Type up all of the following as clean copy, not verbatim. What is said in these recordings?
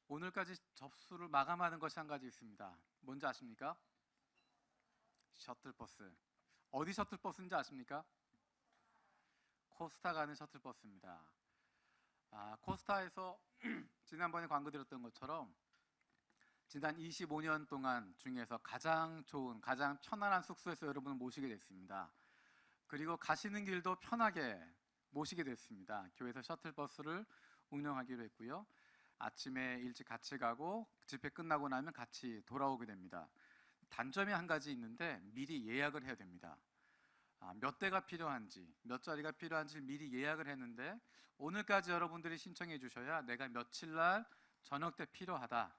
오늘까지 접수를 마감하는 것이 한 가지 있습니다. 뭔지 아십니까? 셔틀버스. 어디 셔틀버스인지 아십니까? 코스타 가는 셔틀버스입니다. 코스타에서 지난번에 광고 드렸던 것처럼 지난 25년 동안 중에서 가장 좋은, 가장 편안한 숙소에서 여러분을 모시게 됐습니다. 그리고 가시는 길도 편하게 모시게 됐습니다. 교회에서 셔틀버스를 운영하기로 했고요. 아침에 일찍 같이 가고 집회 끝나고 나면 같이 돌아오게 됩니다. 단점이 한 가지 있는데 미리 예약을 해야 됩니다. 몇 대가 필요한지, 몇 자리가 필요한지 미리 예약을 했는데 오늘까지 여러분들이 신청해 주셔야 내가 며칠 날 저녁 때 필요하다.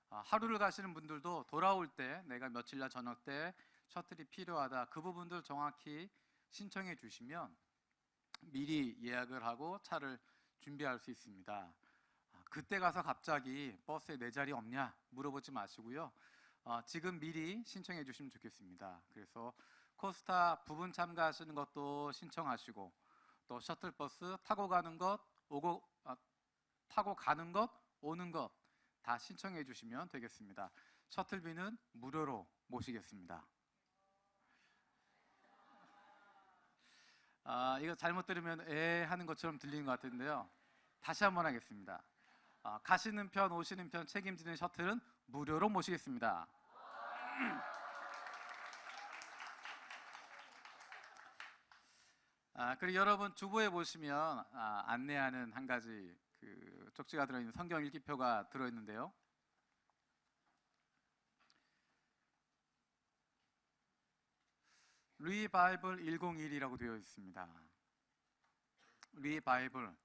하루를 가시는 분들도 돌아올 때 내가 며칠 날 저녁 때 셔틀이 필요하다. 그 부분들 정확히 신청해 주시면 미리 예약을 하고 차를 준비할 수 있습니다. 그때 가서 갑자기 버스에 내 자리 없냐 물어보지 마시고요. 지금 미리 신청해 주시면 좋겠습니다. 그래서 코스타 부분 참가하시는 것도 신청하시고 또 셔틀버스 타고 가는 것, 타고 가는 것, 오는 것 다 신청해 주시면 되겠습니다. 셔틀비는 무료로 모시겠습니다. 이거 잘못 들으면 하는 것처럼 들리는 것 같은데요. 다시 한번 하겠습니다. 가시는 편, 오시는 편 책임지는 셔틀은 무료로 모시겠습니다. 그리고 여러분 주보에 보시면 안내하는 한 가지 쪽지가 들어있는 성경 읽기표가 들어있는데요. 리바이블 101이라고 되어 있습니다. 리바이블.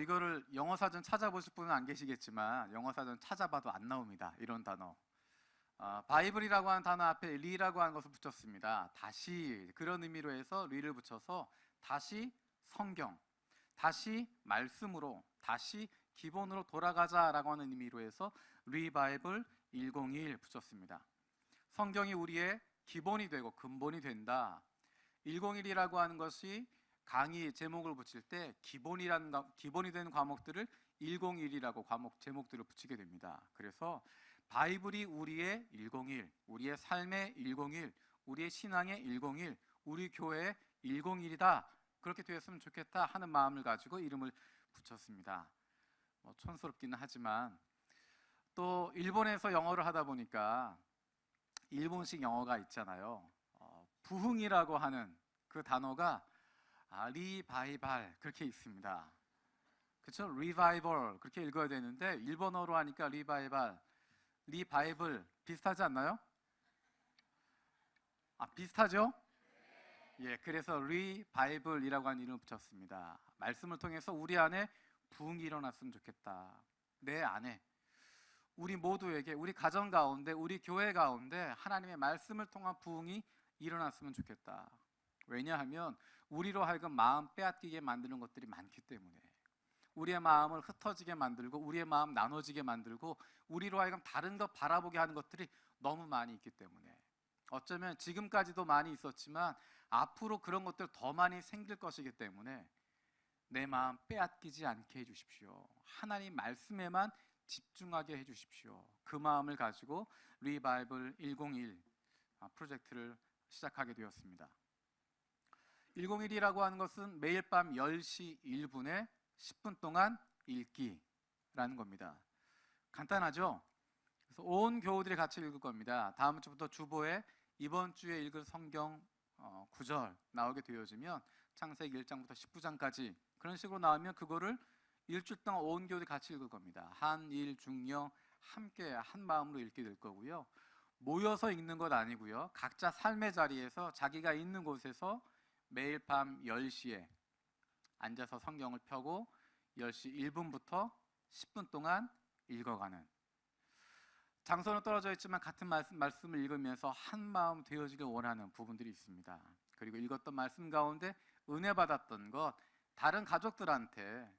이거를 영어 사전 찾아보실 분은 안 계시겠지만 영어 사전 찾아봐도 안 나옵니다. 이런 단어. 바이블이라고 하는 단어 앞에 리라고 하는 것을 붙였습니다. 다시, 그런 의미로 해서 리를 붙여서 다시 성경, 다시 말씀으로, 다시 기본으로 돌아가자라고 하는 의미로 해서 리바이블 101 붙였습니다. 성경이 우리의 기본이 되고 근본이 된다. 101이라고 하는 것이 강의 제목을 붙일 때 기본이 되는 과목들을 101이라고 과목 제목들을 붙이게 됩니다. 그래서 바이블이 우리의 101, 우리의 삶의 101, 우리의 신앙의 101, 우리 교회의 101이다. 그렇게 되었으면 좋겠다 하는 마음을 가지고 이름을 붙였습니다. 촌스럽기는 하지만 또 일본에서 영어를 하다 보니까 일본식 영어가 있잖아요. 부흥이라고 하는 그 단어가 리바이발 그렇게 있습니다. 그렇죠? 리바이벌 그렇게 읽어야 되는데 일본어로 하니까 리바이발, 리바이블 비슷하지 않나요? 비슷하죠? 예, 그래서 리바이블이라고 하는 이름을 붙였습니다. 말씀을 통해서 우리 안에 부흥이 일어났으면 좋겠다. 내 안에 우리 모두에게, 우리 가정 가운데, 우리 교회 가운데 하나님의 말씀을 통한 부흥이 일어났으면 좋겠다. 왜냐하면 우리로 하여금 마음 빼앗기게 만드는 것들이 많기 때문에, 우리의 마음을 흩어지게 만들고 우리의 마음 나눠지게 만들고 우리로 하여금 다른 것 바라보게 하는 것들이 너무 많이 있기 때문에, 어쩌면 지금까지도 많이 있었지만 앞으로 그런 것들 더 많이 생길 것이기 때문에 내 마음 빼앗기지 않게 해주십시오. 하나님 말씀에만 집중하게 해주십시오. 그 마음을 가지고 리바이블 101 프로젝트를 시작하게 되었습니다. 101이라고 하는 것은 매일 밤 10시 1분에 10분 동안 읽기라는 겁니다. 간단하죠? 그래서 온 교우들이 같이 읽을 겁니다. 다음 주부터 주보에 이번 주에 읽을 성경 구절 나오게 되어지면 창세기 1장부터 19장까지 그런 식으로 나오면 그거를 일주일 동안 온 교우들이 같이 읽을 겁니다. 한일 중영 함께 한 마음으로 읽게 될 거고요. 모여서 읽는 것 아니고요. 각자 삶의 자리에서 자기가 있는 곳에서 매일 밤 10시에 앉아서 성경을 펴고 10시 1분부터 10분 동안 읽어가는, 장소는 떨어져 있지만 같은 말씀을 읽으면서 한 마음 되어지길 원하는 부분들이 있습니다. 그리고 읽었던 말씀 가운데 은혜 받았던 것 다른 가족들한테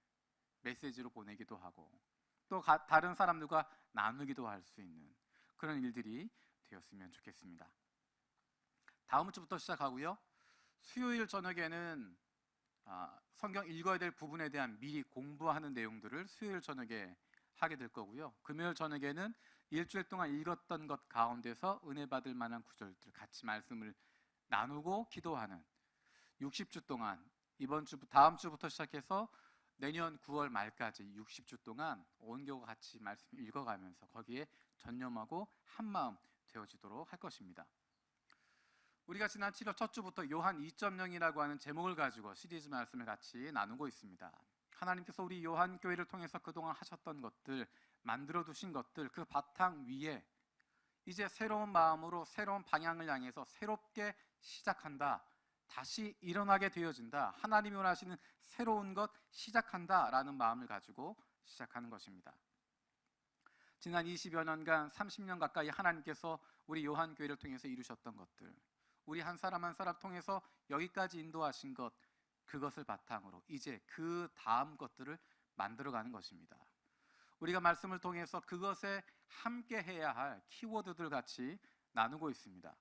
메시지로 보내기도 하고 또 다른 사람들과 나누기도 할 수 있는 그런 일들이 되었으면 좋겠습니다. 다음 주부터 시작하고요. 수요일 저녁에는 성경 읽어야 될 부분에 대한 미리 공부하는 내용들을 수요일 저녁에 하게 될 거고요. 금요일 저녁에는 일주일 동안 읽었던 것 가운데서 은혜 받을 만한 구절들 같이 말씀을 나누고 기도하는 60주 동안, 다음 주부터 시작해서 내년 9월 말까지 60주 동안 온 교가 같이 말씀 읽어가면서 거기에 전념하고 한마음 되어지도록 할 것입니다. 우리가 지난 7월 첫 주부터 요한 2.0이라고 하는 제목을 가지고 시리즈 말씀을 같이 나누고 있습니다. 하나님께서 우리 요한 교회를 통해서 그동안 하셨던 것들, 만들어 두신 것들, 그 바탕 위에 이제 새로운 마음으로 새로운 방향을 향해서 새롭게 시작한다, 다시 일어나게 되어진다, 하나님이 원하시는 새로운 것 시작한다 라는 마음을 가지고 시작하는 것입니다. 지난 20여 년간 30년 가까이 하나님께서 우리 요한교회를 통해서 이루셨던 것들, 우리 한 사람 한 사람 통해서 여기까지 인도하신 것, 그것을 바탕으로 이제 그 다음 것들을 만들어가는 것입니다. 우리가 말씀을 통해서 그것에 함께 해야 할 키워드들 같이 나누고 있습니다.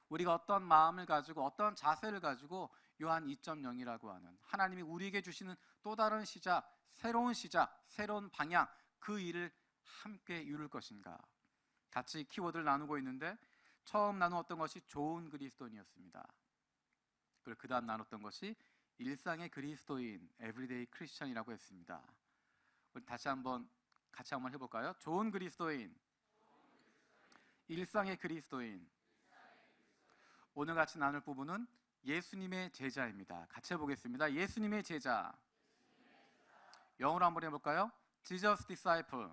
우리가 어떤 마음을 가지고 어떤 자세를 가지고 요한 2.0이라고 하는 하나님이 우리에게 주시는 또 다른 시작, 새로운 방향, 그 일을 함께 이룰 것인가, 같이 키워드를 나누고 있는데 처음 나누었던 것이 좋은 그리스도인이었습니다. 그리고 그 다음 나눴던 것이 일상의 그리스도인, 에브리데이 크리스천이라고 했습니다. 우리 다시 한번 같이 한번 해볼까요? 좋은 그리스도인, 일상의 그리스도인. 오늘 같이 나눌 부분은 예수님의 제자입니다. 같이 해보겠습니다. 예수님의 제자. 영어로 한번 해볼까요? Jesus disciple.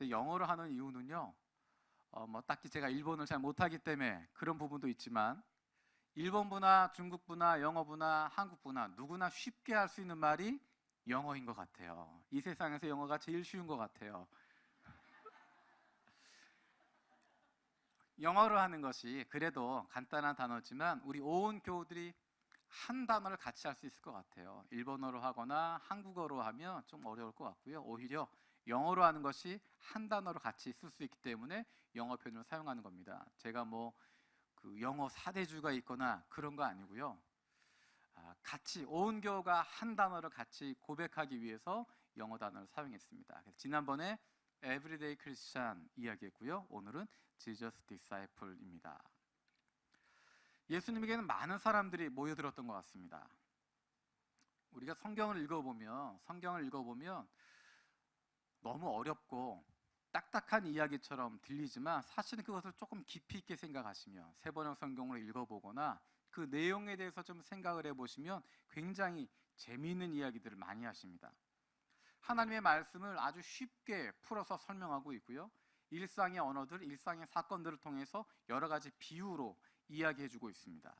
영어로 하는 이유는요, 딱히 제가 일본어를 잘 못하기 때문에 그런 부분도 있지만 일본부나 중국부나 영어부나 한국부나 누구나 쉽게 할 수 있는 말이 영어인 것 같아요. 이 세상에서 영어가 제일 쉬운 것 같아요. 영어로 하는 것이 그래도 간단한 단어지만 우리 온 교우들이 한 단어를 같이 할 수 있을 것 같아요. 일본어로 하거나 한국어로 하면 좀 어려울 것 같고요. 오히려 영어로 하는 것이 한 단어로 같이 쓸 수 있기 때문에 영어 표현을 사용하는 겁니다. 제가 그 영어 사대주가 있거나 그런 거 아니고요. 같이 온 교우가 한 단어를 같이 고백하기 위해서 영어 단어를 사용했습니다. 그래서 지난번에 Everyday Christian 이야기했고요. 오늘은 Jesus Disciple입니다. 예수님에게는 많은 사람들이 모여들었던 것 같습니다. 우리가 성경을 읽어보면 너무 어렵고 딱딱한 이야기처럼 들리지만 사실은 그것을 조금 깊이 있게 생각하시면 세번역 성경으로 읽어보거나 그 내용에 대해서 좀 생각을 해보시면 굉장히 재미있는 이야기들을 많이 하십니다. 하나님의 말씀을 아주 쉽게 풀어서 설명하고 있고요. 일상의 언어들, 일상의 사건들을 통해서 여러 가지 비유로 이야기해주고 있습니다.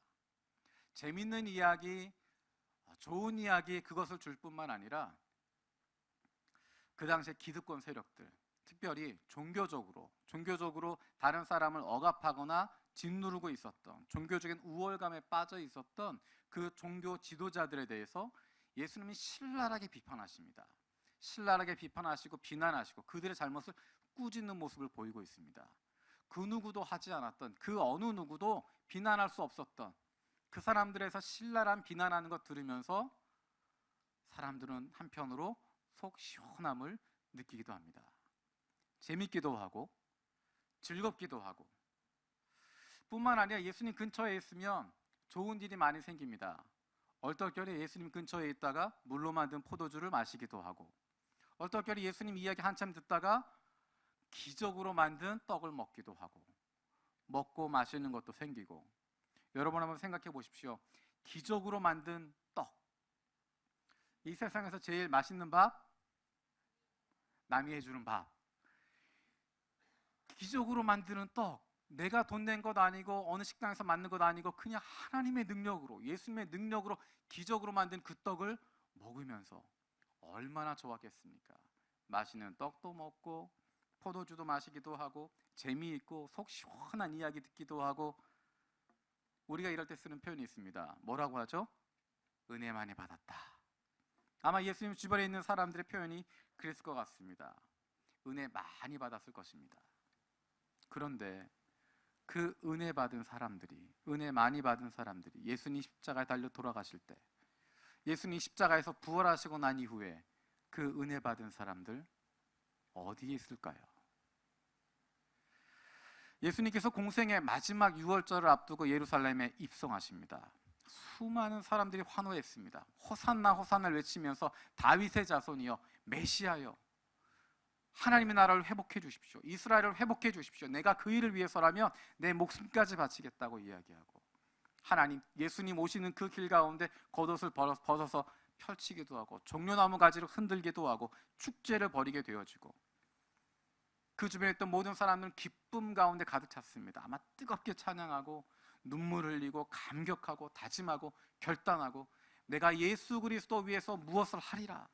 재미있는 이야기, 좋은 이야기, 그것을 줄 뿐만 아니라 그 당시에 기득권 세력들, 특별히 종교적으로 다른 사람을 억압하거나 짓누르고 있었던, 종교적인 우월감에 빠져 있었던 그 종교 지도자들에 대해서 예수님이 신랄하게 비판하십니다. 신랄하게 비판하시고 비난하시고 그들의 잘못을 꾸짖는 모습을 보이고 있습니다. 그 누구도 하지 않았던, 그 어느 누구도 비난할 수 없었던 그 사람들에서 신랄한 비난하는 것 들으면서 사람들은 한편으로 속 시원함을 느끼기도 합니다. 재밌기도 하고 즐겁기도 하고, 뿐만 아니라 예수님 근처에 있으면 좋은 일이 많이 생깁니다. 얼떨결에 예수님 근처에 있다가 물로 만든 포도주를 마시기도 하고, 얼떨결에 예수님 이야기 한참 듣다가 기적으로 만든 떡을 먹기도 하고, 먹고 마시는 것도 생기고. 여러분 한번 생각해 보십시오. 기적으로 만든 떡, 이 세상에서 제일 맛있는 밥, 남이 해주는 밥. 기적으로 만드는 떡, 내가 돈 낸 것 아니고 어느 식당에서 만든 것 아니고 그냥 하나님의 능력으로, 예수님의 능력으로 기적으로 만든 그 떡을 먹으면서 얼마나 좋았겠습니까? 맛있는 떡도 먹고 포도주도 마시기도 하고 재미있고 속 시원한 이야기 듣기도 하고. 우리가 이럴 때 쓰는 표현이 있습니다. 뭐라고 하죠? 은혜 많이 받았다. 아마 예수님 주변에 있는 사람들의 표현이 그랬을 것 같습니다. 은혜 많이 받았을 것입니다. 그런데 그 은혜 많이 받은 사람들이 예수님 십자가에 달려 돌아가실 때, 예수님 십자가에서 부활하시고 난 이후에 그 은혜 받은 사람들 어디에 있을까요? 예수님께서 공생의 마지막 유월절을 앞두고 예루살렘에 입성하십니다. 수많은 사람들이 환호했습니다. 호산나 호산나를 외치면서 다윗의 자손이여 메시아여 하나님의 나라를 회복해 주십시오. 이스라엘을 회복해 주십시오. 내가 그 일을 위해서라면 내 목숨까지 바치겠다고 이야기하고, 하나님 예수님 오시는 그 길 가운데 겉옷을 벗어서 펼치기도 하고 종려나무 가지를 흔들기도 하고 축제를 벌이게 되어지고, 그 주변에 있던 모든 사람들은 기쁨 가운데 가득 찼습니다. 아마 뜨겁게 찬양하고 눈물 흘리고 감격하고 다짐하고 결단하고, 내가 예수 그리스도 위해서 무엇을 하리라,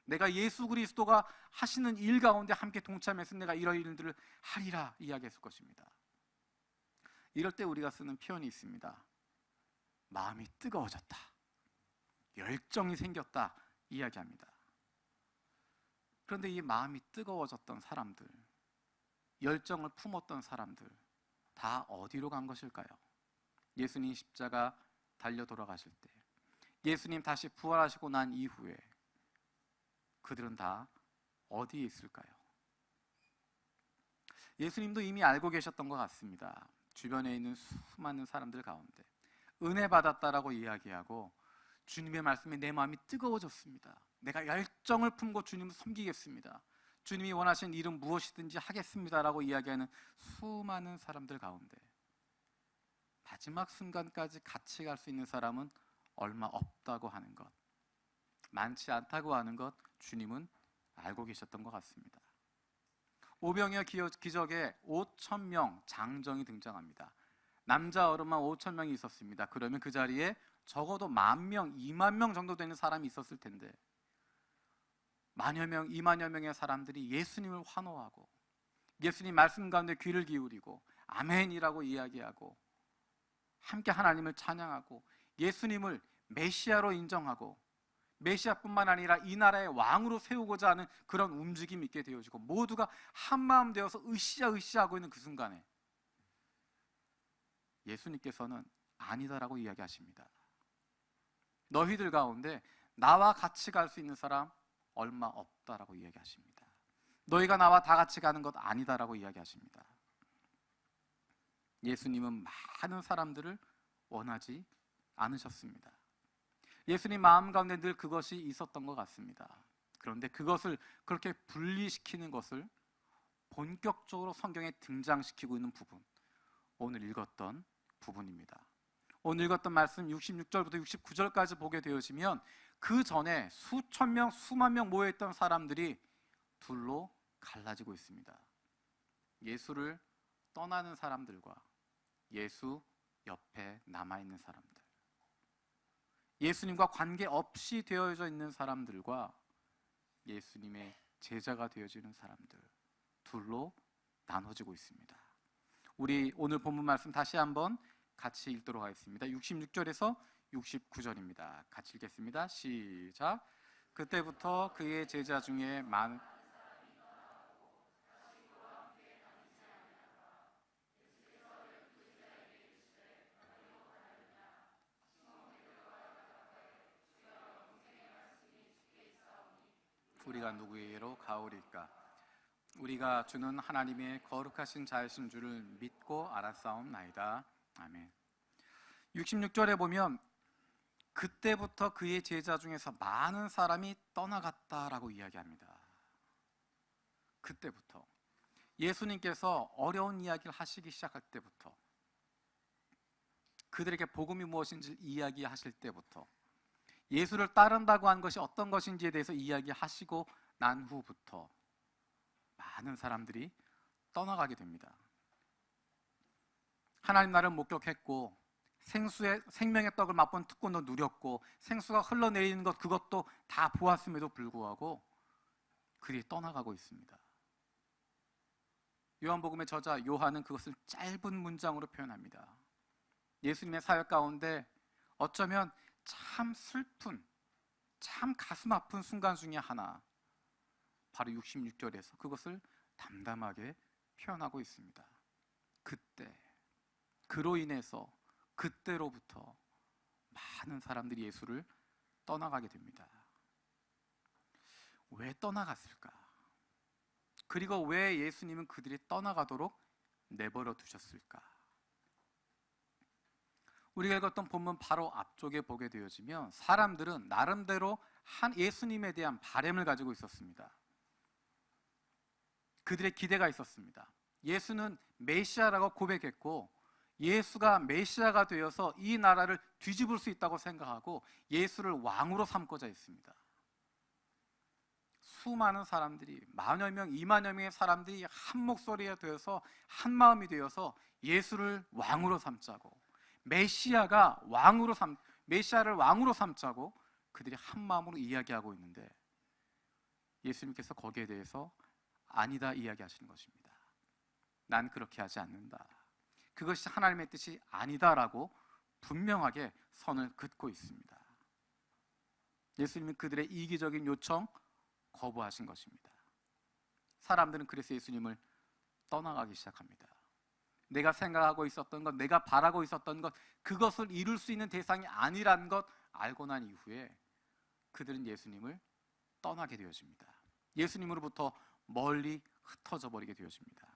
내가 예수 그리스도가 하시는 일 가운데 함께 동참해서 내가 이런 일들을 하리라 이야기했을 것입니다. 이럴 때 우리가 쓰는 표현이 있습니다. 마음이 뜨거워졌다, 열정이 생겼다 이야기합니다. 그런데 이 마음이 뜨거워졌던 사람들, 열정을 품었던 사람들 다 어디로 간 것일까요? 예수님 십자가 달려 돌아가실 때, 예수님 다시 부활하시고 난 이후에 그들은 다 어디에 있을까요? 예수님도 이미 알고 계셨던 것 같습니다. 주변에 있는 수많은 사람들 가운데 은혜 받았다라고 이야기하고, 주님의 말씀에 내 마음이 뜨거워졌습니다, 내가 열정을 품고 주님을 섬기겠습니다, 주님이 원하시는 일은 무엇이든지 하겠습니다라고 이야기하는 수많은 사람들 가운데 마지막 순간까지 같이 갈 수 있는 사람은 얼마 없다고 하는 것, 많지 않다고 하는 것, 주님은 알고 계셨던 것 같습니다. 오병이어 기적에 5,000명 장정이 등장합니다. 남자 어른만 5,000명이 있었습니다. 그러면 그 자리에 적어도 10,000명, 20,000명 정도 되는 사람이 있었을 텐데, 만여 명, 20,000여 명의 사람들이 예수님을 환호하고 예수님 말씀 가운데 귀를 기울이고 아멘이라고 이야기하고 함께 하나님을 찬양하고 예수님을 메시아로 인정하고, 메시아뿐만 아니라 이 나라의 왕으로 세우고자 하는 그런 움직임이 있게 되어지고, 모두가 한마음 되어서 으쌰으쌰하고 있는 그 순간에 예수님께서는 아니다라고 이야기하십니다. 너희들 가운데 나와 같이 갈 수 있는 사람 얼마 없다라고 이야기하십니다. 너희가 나와 다 같이 가는 것 아니다라고 이야기하십니다. 예수님은 많은 사람들을 원하지 않으셨습니다. 예수님 마음 가운데 늘 그것이 있었던 것 같습니다. 그런데 그것을 그렇게 분리시키는 것을 본격적으로 성경에 등장시키고 있는 부분, 오늘 읽었던 부분입니다. 오늘 읽었던 말씀 66절부터 69절까지 보게 되어지면 그 전에 수천 명, 수만 명 모여있던 사람들이 둘로 갈라지고 있습니다. 예수를 떠나는 사람들과 예수 옆에 남아있는 사람들, 예수님과 관계없이 되어져 있는 사람들과 예수님의 제자가 되어지는 사람들, 둘로 나눠지고 있습니다. 우리 오늘 본문 말씀 다시 한번 같이 읽도록 하겠습니다. 66절에서 69절입니다. 같이 읽겠습니다. 시작. 그때부터 그의 제자 중에 많은 우리가 누구에게로 가오리까? 우리가 주는 하나님의 거룩하신 자이신 줄을 믿고 알았사옵나이다. 아멘. 66절에 보면 그때부터 그의 제자 중에서 많은 사람이 떠나갔다라고 이야기합니다. 그때부터 예수님께서 어려운 이야기를 하시기 시작할 때부터, 그들에게 복음이 무엇인지 이야기하실 때부터, 예수를 따른다고 한 것이 어떤 것인지에 대해서 이야기하시고 난 후부터 많은 사람들이 떠나가게 됩니다. 하나님 나라를 목격했고 생명의 떡을 맛본 특권도 누렸고 생수가 흘러내리는 것, 그것도 다 보았음에도 불구하고 그들이 떠나가고 있습니다. 요한복음의 저자 요한은 그것을 짧은 문장으로 표현합니다. 예수님의 사역 가운데 어쩌면 참 슬픈, 참 가슴 아픈 순간 중에 하나, 바로 66절에서 그것을 담담하게 표현하고 있습니다. 그때, 그로 인해서 그때로부터 많은 사람들이 예수를 떠나가게 됩니다. 왜 떠나갔을까? 그리고 왜 예수님은 그들이 떠나가도록 내버려 두셨을까? 우리가 읽었던 본문 바로 앞쪽에 보게 되어지면 사람들은 나름대로 한 예수님에 대한 바램을 가지고 있었습니다. 그들의 기대가 있었습니다. 예수는 메시아라고 고백했고 예수가 메시아가 되어서 이 나라를 뒤집을 수 있다고 생각하고 예수를 왕으로 삼고자 했습니다. 수많은 사람들이, 만여 명, 2만여 명의 사람들이 한 목소리에 되어서 한 마음이 되어서 예수를 왕으로 삼자고 메시아를 왕으로 삼자고 그들이 한 마음으로 이야기하고 있는데 예수님께서 거기에 대해서 아니다 이야기하시는 것입니다. 난 그렇게 하지 않는다. 그것이 하나님의 뜻이 아니다라고 분명하게 선을 긋고 있습니다. 예수님은 그들의 이기적인 요청 거부하신 것입니다. 사람들은 그래서 예수님을 떠나가기 시작합니다. 내가 생각하고 있었던 것, 내가 바라고 있었던 것, 그것을 이룰 수 있는 대상이 아니라는 것 알고 난 이후에 그들은 예수님을 떠나게 되어집니다. 예수님으로부터 멀리 흩어져 버리게 되어집니다.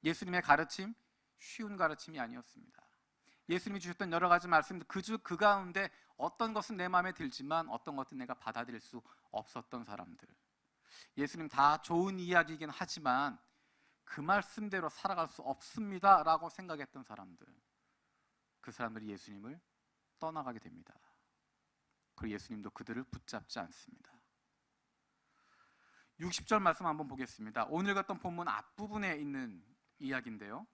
예수님의 가르침, 쉬운 가르침이 아니었습니다. 예수님이 주셨던 여러 가지 말씀들, 그 가운데 어떤 것은 내 마음에 들지만 어떤 것은 내가 받아들일 수 없었던 사람들, 예수님 다 좋은 이야기이긴 하지만 그 말씀대로 살아갈 수 없습니다 라고 생각했던 사람들, 그 사람들이 예수님을 떠나가게 됩니다. 그리고 예수님도 그들을 붙잡지 않습니다. 60절 말씀 한번 보겠습니다. 오늘 같은 본문 앞부분에 있는 이야기인데요,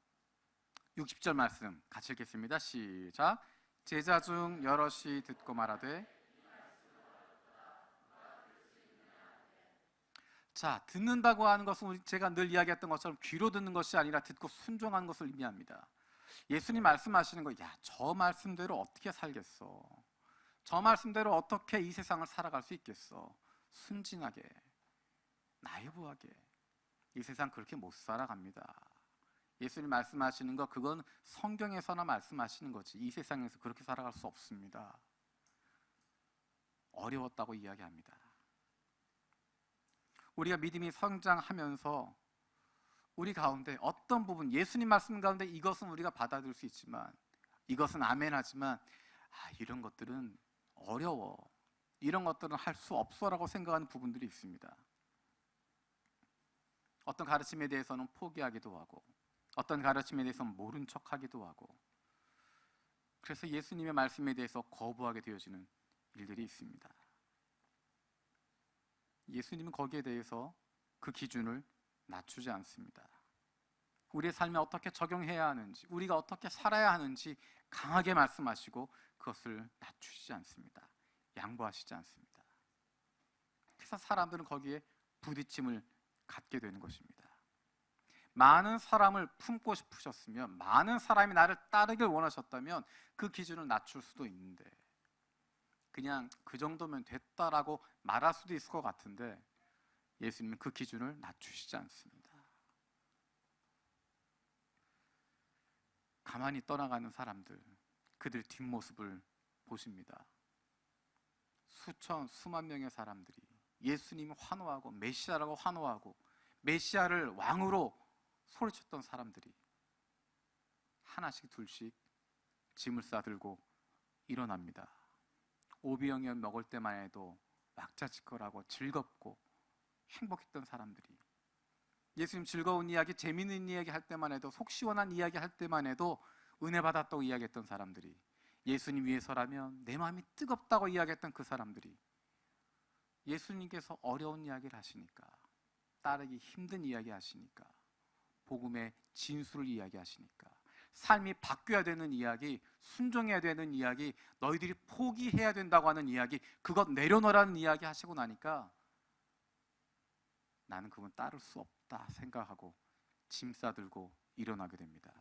60절 말씀 같이 읽겠습니다. 시작. 제자 중 여럿이 듣고 말하되, 자, 듣는다고 하는 것은 제가 늘 이야기했던 것처럼 귀로 듣는 것이 아니라 듣고 순종하는 것을 의미합니다. 예수님 말씀하시는 거, 야, 저 말씀대로 어떻게 살겠어? 저 말씀대로 어떻게 이 세상을 살아갈 수 있겠어? 순진하게, 나이브하게 이 세상 그렇게 못 살아갑니다. 예수님 말씀하시는 거, 그건 성경에서나 말씀하시는 거지 이 세상에서 그렇게 살아갈 수 없습니다. 어려웠다고 이야기합니다. 우리가 믿음이 성장하면서 우리 가운데 어떤 부분, 예수님 말씀 가운데 이것은 우리가 받아들일 수 있지만, 이것은 아멘 하지만 이런 것들은 어려워, 이런 것들은 할 수 없어라고 생각하는 부분들이 있습니다. 어떤 가르침에 대해서는 포기하기도 하고 어떤 가르침에 대해서는 모른 척하기도 하고, 그래서 예수님의 말씀에 대해서 거부하게 되어지는 일들이 있습니다. 예수님은 거기에 대해서 그 기준을 낮추지 않습니다. 우리의 삶에 어떻게 적용해야 하는지, 우리가 어떻게 살아야 하는지 강하게 말씀하시고 그것을 낮추시지 않습니다. 양보하시지 않습니다. 그래서 사람들은 거기에 부딪힘을 갖게 되는 것입니다. 많은 사람을 품고 싶으셨으면, 많은 사람이 나를 따르길 원하셨다면 그 기준을 낮출 수도 있는데 그냥 그 정도면 됐다라고 말할 수도 있을 것 같은데 예수님은 그 기준을 낮추시지 않습니다. 가만히 떠나가는 사람들, 그들 뒷모습을 보십니다. 수만 명의 사람들이 예수님을 환호하고 메시아라고 환호하고 메시아를 왕으로 소리쳤던 사람들이 하나씩 둘씩 짐을 싸들고 일어납니다. 오비영연 먹을 때만 해도 왁자지껄하고 즐겁고 행복했던 사람들이, 예수님 즐거운 이야기, 재미있는 이야기 할 때만 해도, 속 시원한 이야기 할 때만 해도 은혜 받았다고 이야기했던 사람들이, 예수님 위해서라면 내 마음이 뜨겁다고 이야기했던 그 사람들이 예수님께서 어려운 이야기를 하시니까, 따르기 힘든 이야기 하시니까, 복음의 진수를 이야기하시니까, 삶이 바뀌어야 되는 이야기, 순종해야 되는 이야기, 너희들이 포기해야 된다고 하는 이야기, 그것 내려놓으라는 이야기 하시고 나니까 나는 그건 따를 수 없다 생각하고 짐 싸들고 일어나게 됩니다.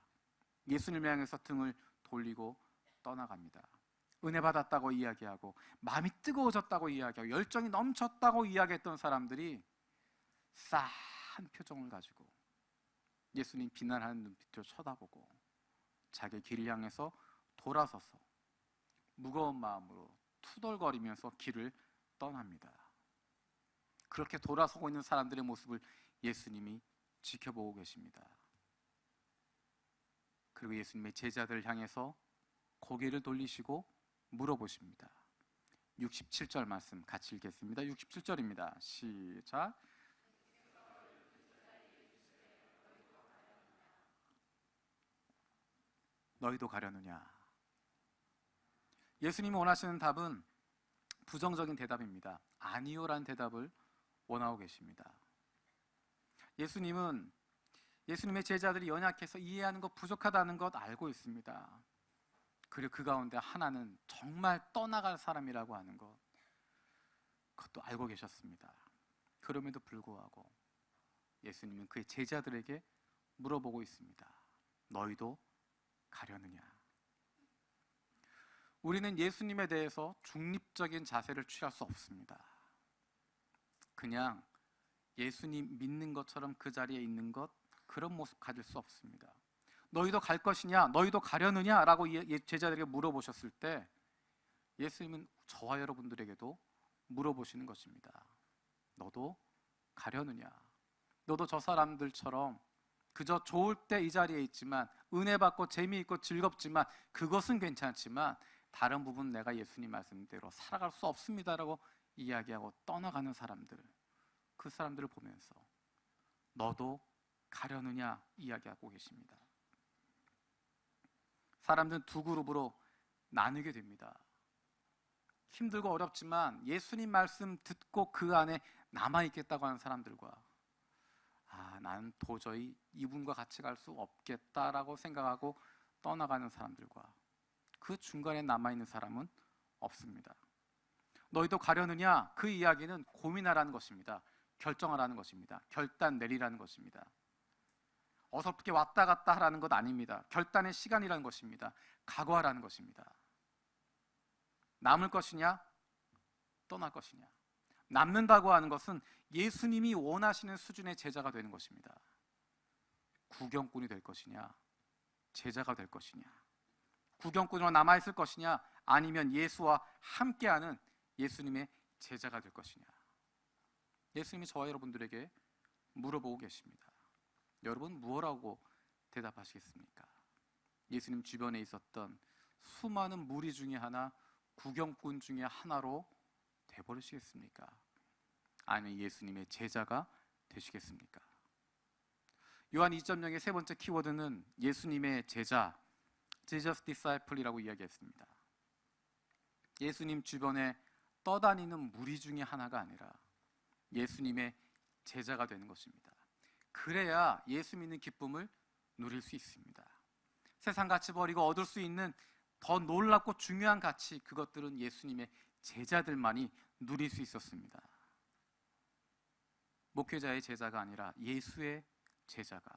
예수님을 향해서 등을 돌리고 떠나갑니다. 은혜 받았다고 이야기하고 마음이 뜨거워졌다고 이야기하고 열정이 넘쳤다고 이야기했던 사람들이 싸한 표정을 가지고 예수님 비난하는 눈빛으로 쳐다보고 자기 길을 향해서 돌아서서 무거운 마음으로 투덜거리면서 길을 떠납니다. 그렇게 돌아서고 있는 사람들의 모습을 예수님이 지켜보고 계십니다. 그리고 예수님의 제자들을 향해서 고개를 돌리시고 물어보십니다. 67절 말씀 같이 읽겠습니다. 67절입니다. 시작. 너희도 가려느냐? 예수님이 원하시는 답은 부정적인 대답입니다. 아니요라는 대답을 원하고 계십니다. 예수님은 예수님의 제자들이 연약해서 이해하는 것 부족하다는 것 알고 있습니다. 그리고 그 가운데 하나는 정말 떠나갈 사람이라고 하는 것, 그것도 알고 계셨습니다. 그럼에도 불구하고 예수님은 그의 제자들에게 물어보고 있습니다. 너희도 가려느냐? 우리는 예수님에 대해서 중립적인 자세를 취할 수 없습니다. 그냥 예수님 믿는 것처럼 그 자리에 있는 것, 그런 모습 가질 수 없습니다. 너희도 갈 것이냐? 너희도 가려느냐? 라고 제자들에게 물어보셨을 때 예수님은 저와 여러분들에게도 물어보시는 것입니다. 너도 가려느냐? 너도 저 사람들처럼 그저 좋을 때 이 자리에 있지만, 은혜 받고 재미있고 즐겁지만 그것은 괜찮지만 다른 부분 내가 예수님 말씀대로 살아갈 수 없습니다라고 이야기하고 떠나가는 사람들, 그 사람들을 보면서 너도 가려느냐 이야기하고 계십니다. 사람들은 두 그룹으로 나누게 됩니다. 힘들고 어렵지만 예수님 말씀 듣고 그 안에 남아있겠다고 하는 사람들과, 나는 도저히 이분과 같이 갈 수 없겠다라고 생각하고 떠나가는 사람들과, 그 중간에 남아있는 사람은 없습니다. 너희도 가려느냐? 그 이야기는 고민하라는 것입니다. 결정하라는 것입니다. 결단 내리라는 것입니다. 어설프게 왔다 갔다 하라는 것 아닙니다. 결단의 시간이라는 것입니다. 각오하라는 것입니다. 남을 것이냐? 떠날 것이냐? 남는다고 하는 것은 예수님이 원하시는 수준의 제자가 되는 것입니다. 구경꾼이 될 것이냐? 제자가 될 것이냐? 구경꾼으로 남아있을 것이냐? 아니면 예수와 함께하는 예수님의 제자가 될 것이냐? 예수님이 저와 여러분들에게 물어보고 계십니다. 여러분 무엇라고 대답하시겠습니까? 예수님 주변에 있었던 수많은 무리 중에 하나, 구경꾼 중에 하나로 돼버리시겠습니까? 아니면 예수님의 제자가 되시겠습니까? 요한 2.0의 세 번째 키워드는 예수님의 제자, Jesus Disciple이라고 이야기했습니다. 예수님 주변에 떠다니는 무리 중에 하나가 아니라 예수님의 제자가 되는 것입니다. 그래야 예수 믿는 기쁨을 누릴 수 있습니다. 세상 가치 버리고 얻을 수 있는 더 놀랍고 중요한 가치, 그것들은 예수님의 제자들만이 누릴 수 있었습니다. 목회자의 제자가 아니라 예수의 제자가.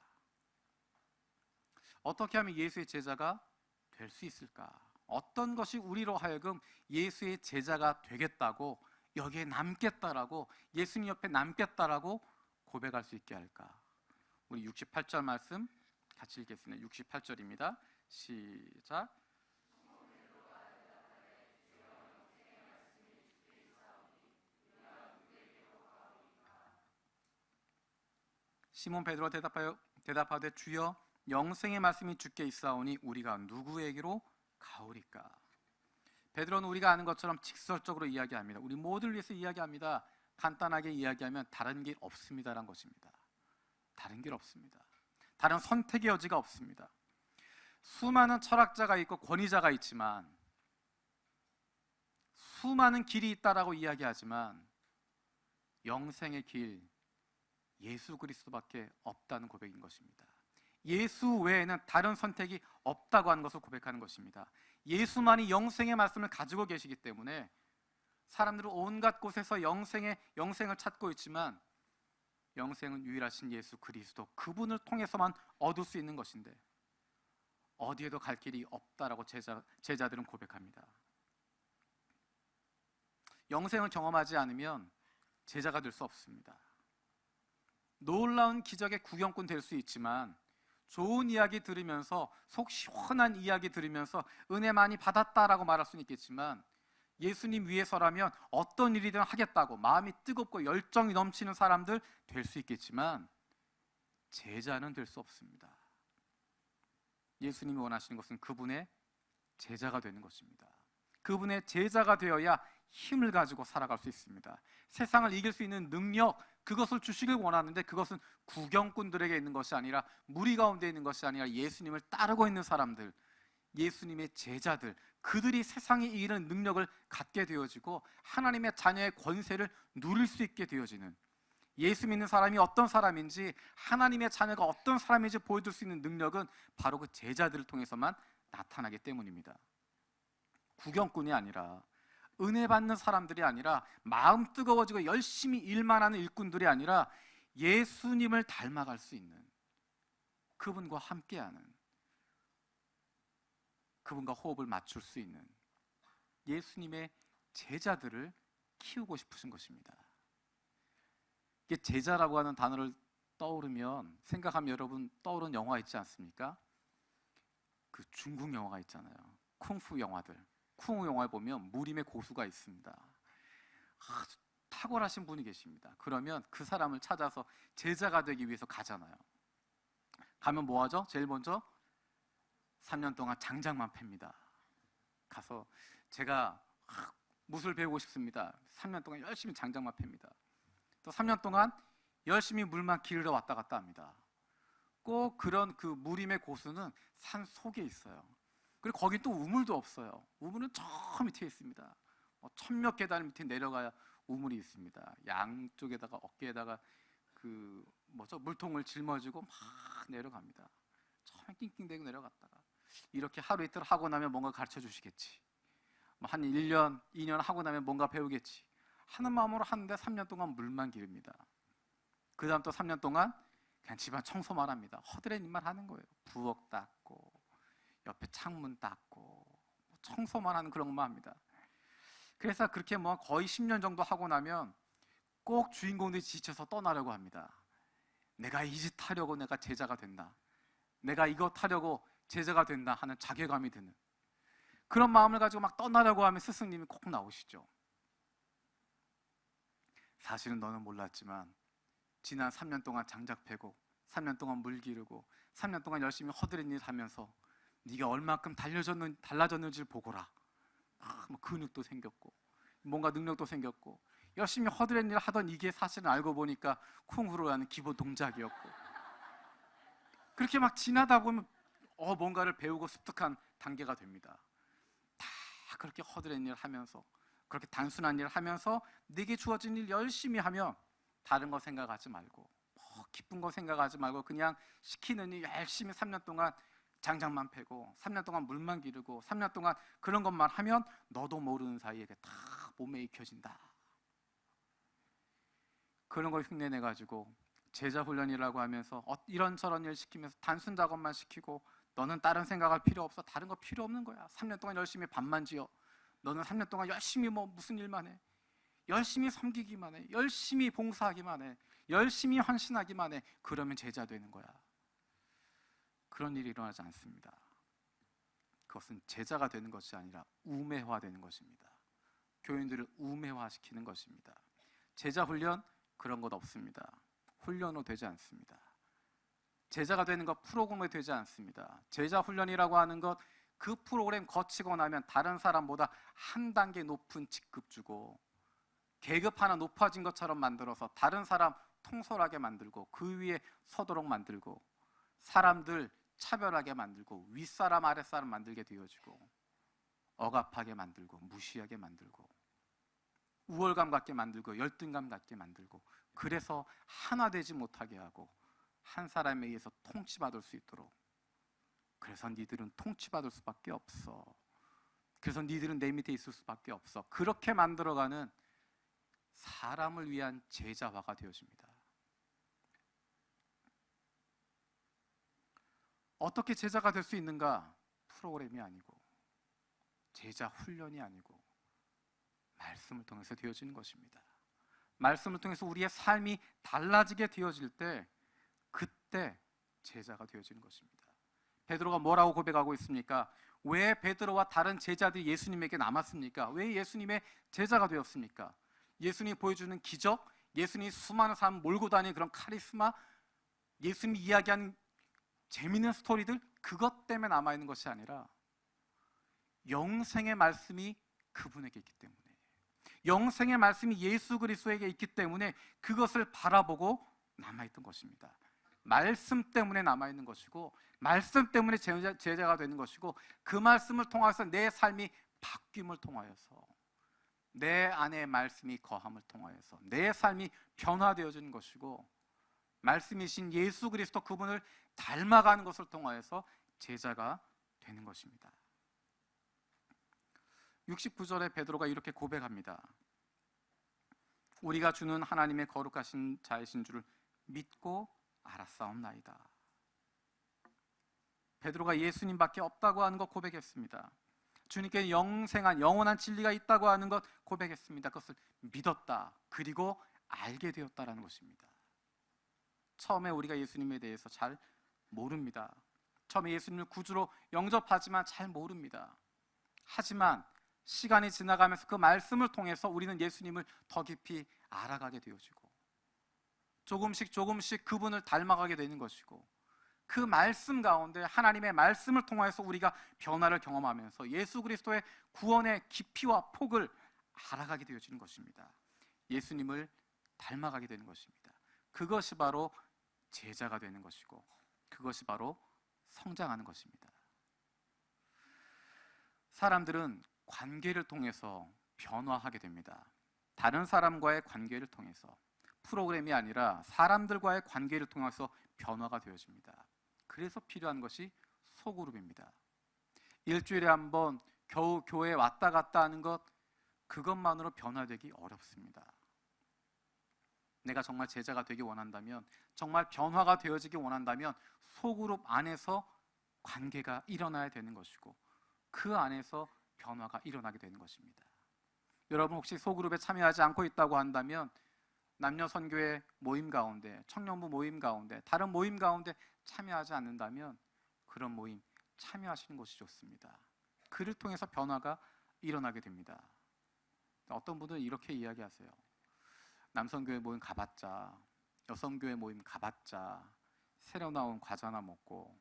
어떻게 하면 예수의 제자가 될 수 있을까? 어떤 것이 우리로 하여금 예수의 제자가 되겠다고, 여기에 남겠다라고, 예수님 옆에 남겠다라고 고백할 수 있게 할까? 우리 68절 말씀 같이 읽겠습니다. 68절입니다. 시작. 시몬 베드로가 대답하되 주여 영생의 말씀이 주께 있사오니 우리가 누구에게로 가오리까? 베드로는 우리가 아는 것처럼 직설적으로 이야기합니다. 우리 모두를 위해서 이야기합니다. 간단하게 이야기하면 다른 길 없습니다라는 것입니다. 다른 길 없습니다. 다른 선택의 여지가 없습니다. 수많은 철학자가 있고 권위자가 있지만, 수많은 길이 있다라고 이야기하지만 영생의 길, 예수 그리스도밖에 없다는 고백인 것입니다. 예수 외에는 다른 선택이 없다고 하는 것을 고백하는 것입니다. 예수만이 영생의 말씀을 가지고 계시기 때문에 사람들은 온갖 곳에서 영생을 찾고 있지만 영생은 유일하신 예수 그리스도, 그분을 통해서만 얻을 수 있는 것인데 어디에도 갈 길이 없다라고 제자들은 고백합니다. 영생을 경험하지 않으면 제자가 될 수 없습니다. 놀라운 기적의 구경꾼 될 수 있지만, 좋은 이야기 들으면서, 속 시원한 이야기 들으면서 은혜 많이 받았다라고 말할 수는 있겠지만 예수님 위해서라면 어떤 일이든 하겠다고 마음이 뜨겁고 열정이 넘치는 사람들 될 수 있겠지만 제자는 될 수 없습니다. 예수님이 원하시는 것은 그분의 제자가 되는 것입니다. 그분의 제자가 되어야 힘을 가지고 살아갈 수 있습니다. 세상을 이길 수 있는 능력, 그것을 주시길 원하는데 그것은 구경꾼들에게 있는 것이 아니라 무리 가운데 있는 것이 아니라 예수님을 따르고 있는 사람들, 예수님의 제자들, 그들이 세상이 이기는 능력을 갖게 되어지고 하나님의 자녀의 권세를 누릴 수 있게 되어지는, 예수 믿는 사람이 어떤 사람인지, 하나님의 자녀가 어떤 사람인지 보여줄 수 있는 능력은 바로 그 제자들을 통해서만 나타나기 때문입니다. 구경꾼이 아니라, 은혜 받는 사람들이 아니라, 마음 뜨거워지고 열심히 일만 하는 일꾼들이 아니라 예수님을 닮아갈 수 있는, 그분과 함께하는, 그분과 호흡을 맞출 수 있는 예수님의 제자들을 키우고 싶으신 것입니다. 이게 제자라고 하는 단어를 떠오르면, 생각하면 여러분 떠오르는 영화 있지 않습니까? 그 중국 영화가 있잖아요. 쿵푸 영화들. 쿵푸 영화에 보면 무림의 고수가 있습니다. 아주 탁월하신 분이 계십니다. 그러면 그 사람을 찾아서 제자가 되기 위해서 가잖아요. 가면 뭐 하죠? 제일 먼저 3년 동안 장작만 팹니다. 가서 제가 무술 배우고 싶습니다. 3년 동안 열심히 장작만 팹니다. 또 3년 동안 열심히 물만 기르러 왔다 갔다 합니다. 꼭 그런 그 무림의 고수는 산 속에 있어요. 그리고 거기 또 우물도 없어요. 우물은 저 밑에 있습니다. 1000몇 계단 밑에 내려가야 우물이 있습니다. 양쪽에다가 어깨에다가 그 물통을 짊어지고 막 내려갑니다. 처음 낑낑대고 내려갔다가 이렇게 하루 이틀 하고 나면 뭔가 가르쳐 주시겠지, 한 1년, 2년 하고 나면 뭔가 배우겠지 하는 마음으로 하는데 3년 동안 물만 기릅니다. 그 다음 또 3년 동안 그냥 집안 청소만 합니다. 허드렛 일만 하는 거예요. 부엌 닦고 옆에 창문 닦고 청소만 하는 그런 것만 합니다. 그래서 그렇게 거의 10년 정도 하고 나면 꼭 주인공들이 지쳐서 떠나려고 합니다. 내가 이 짓 하려고 내가 제자가 된다, 내가 이것 하려고 제자가 된다 하는 자괴감이 드는 그런 마음을 가지고 막 떠나려고 하면 스승님이 꼭 나오시죠. 사실은 너는 몰랐지만 지난 3년 동안 장작 패고 3년 동안 물 기르고 3년 동안 열심히 허드렛 일 하면서 네가 얼마큼 달라졌는지를 보거라. 근육도 생겼고 뭔가 능력도 생겼고 열심히 허드렛 일 하던 이게 사실은 알고 보니까 쿵후로 하는 기본 동작이었고, 그렇게 막 지나다 보면 뭔가를 배우고 습득한 단계가 됩니다. 다 그렇게 허드렛 일을 하면서, 그렇게 단순한 일을 하면서 내게 주어진 일 열심히 하면 다른 거 생각하지 말고, 기쁜 거 생각하지 말고 그냥 시키는 일 열심히 3년 동안 장작만 패고 3년 동안 물만 기르고 3년 동안 그런 것만 하면 너도 모르는 사이에 다 몸에 익혀진다. 그런 걸 흉내내가지고 제자 훈련이라고 하면서 이런저런 일 시키면서 단순 작업만 시키고, 너는 다른 생각할 필요 없어, 다른 거 필요 없는 거야, 3년 동안 열심히 밥만 지어, 너는 3년 동안 열심히 무슨 일만 해, 열심히 섬기기만 해, 열심히 봉사하기만 해, 열심히 헌신하기만 해, 그러면 제자 되는 거야. 그런 일이 일어나지 않습니다. 그것은 제자가 되는 것이 아니라 우매화되는 것입니다. 교인들을 우매화시키는 것입니다. 제자 훈련 그런 것 없습니다. 훈련으로 되지 않습니다. 제자가 되는 것 프로그램이 되지 않습니다. 제자 훈련이라고 하는 것, 그 프로그램 거치고 나면 다른 사람보다 한 단계 높은 직급 주고 계급 하나 높아진 것처럼 만들어서 다른 사람 통솔하게 만들고 그 위에 서도록 만들고 사람들 차별하게 만들고 윗사람 아랫사람 만들게 되어지고 억압하게 만들고 무시하게 만들고 우월감 갖게 만들고 열등감 갖게 만들고, 그래서 하나 되지 못하게 하고 한 사람에 의해서 통치받을 수 있도록, 그래서 니들은 통치받을 수밖에 없어, 그래서 니들은 내 밑에 있을 수밖에 없어, 그렇게 만들어가는 사람을 위한 제자화가 되어집니다. 어떻게 제자가 될 수 있는가? 프로그램이 아니고 제자 훈련이 아니고 말씀을 통해서 되어지는 것입니다. 말씀을 통해서 우리의 삶이 달라지게 되어질 때, 그때 제자가 되어지는 것입니다. 베드로가 뭐라고 고백하고 있습니까? 왜 베드로와 다른 제자들이 예수님에게 남았습니까? 왜 예수님의 제자가 되었습니까? 예수님이 보여주는 기적, 예수님이 수많은 사람 몰고 다니는 그런 카리스마, 예수님이 이야기하는 재미있는 스토리들, 그것 때문에 남아있는 것이 아니라 영생의 말씀이 그분에게 있기 때문에, 영생의 말씀이 예수 그리스도에게 있기 때문에 그것을 바라보고 남아있던 것입니다. 말씀 때문에 남아있는 것이고, 말씀 때문에 제자가 되는 것이고, 그 말씀을 통해서 내 삶이 바뀜을 통하여서, 내 안에 말씀이 거함을 통하여서 내 삶이 변화되어지는 것이고, 말씀이신 예수 그리스도 그분을 닮아가는 것을 통하여서 제자가 되는 것입니다. 69절에 베드로가 이렇게 고백합니다. 우리가 주는 하나님의 거룩하신 자이신 줄을 믿고 알았사옵나이다. 베드로가 예수님밖에 없다고 하는 것 고백했습니다. 주님께 영생한 영원한 진리가 있다고 하는 것 고백했습니다. 그것을 믿었다, 그리고 알게 되었다라는 것입니다. 처음에 우리가 예수님에 대해서 잘 모릅니다. 처음에 예수님을 구주로 영접하지만 잘 모릅니다. 하지만 시간이 지나가면서 그 말씀을 통해서 우리는 예수님을 더 깊이 알아가게 되어지고, 조금씩 그분을 닮아가게 되는 것이고, 그 말씀 가운데 하나님의 말씀을 통해서 우리가 변화를 경험하면서 예수 그리스도의 구원의 깊이와 폭을 알아가게 되어지는 것입니다. 예수님을 닮아가게 되는 것입니다. 그것이 바로 제자가 되는 것이고, 그것이 바로 성장하는 것입니다. 사람들은 관계를 통해서 변화하게 됩니다. 다른 사람과의 관계를 통해서, 프로그램이 아니라 사람들과의 관계를 통해서 변화가 되어집니다. 그래서 필요한 것이 소그룹입니다. 일주일에 한 번 겨우 교회에 왔다 갔다 하는 것, 그것만으로 변화되기 어렵습니다. 내가 정말 제자가 되기 원한다면, 정말 변화가 되어지기 원한다면 소그룹 안에서 관계가 일어나야 되는 것이고, 그 안에서 변화가 일어나게 되는 것입니다. 여러분 혹시 소그룹에 참여하지 않고 있다고 한다면 남녀 선교회 모임 가운데, 청년부 모임 가운데, 다른 모임 가운데 참여하지 않는다면 그런 모임 참여하시는 것이 좋습니다. 그를 통해서 변화가 일어나게 됩니다. 어떤 분들은 이렇게 이야기하세요. 남성교회 모임 가봤자, 여성교회 모임 가봤자 새로 나온 과자나 먹고,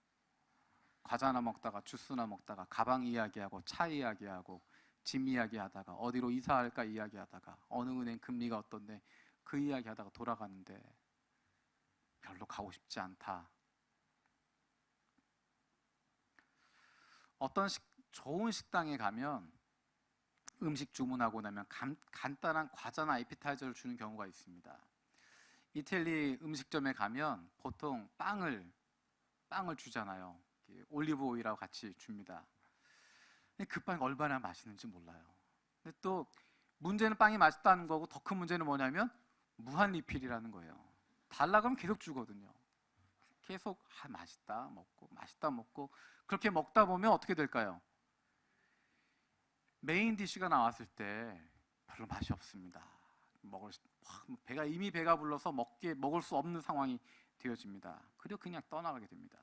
과자나 먹다가 주스나 먹다가 가방 이야기하고 차 이야기하고 짐 이야기하다가 어디로 이사할까 이야기하다가 어느 은행 금리가 어떤데 그 이야기하다가 돌아가는데 별로 가고 싶지 않다. 어떤 좋은 식당에 가면 음식 주문하고 나면 간단한 과자나 에피타이저를 주는 경우가 있습니다. 이태리 음식점에 가면 보통 빵을 주잖아요. 올리브 오일하고 같이 줍니다. 근데 그 빵이 얼마나 맛있는지 몰라요. 근데 또 문제는 빵이 맛있다는 거고, 더 큰 문제는 뭐냐면 무한 리필이라는 거예요. 달라 그러면 계속 주거든요. 계속 맛있다 먹고 그렇게 먹다 보면 어떻게 될까요? 메인 디쉬가 나왔을 때 별로 맛이 없습니다. 이미 배가 불러서 먹을 수 없는 상황이 되어집니다. 그리고 그냥 떠나가게 됩니다.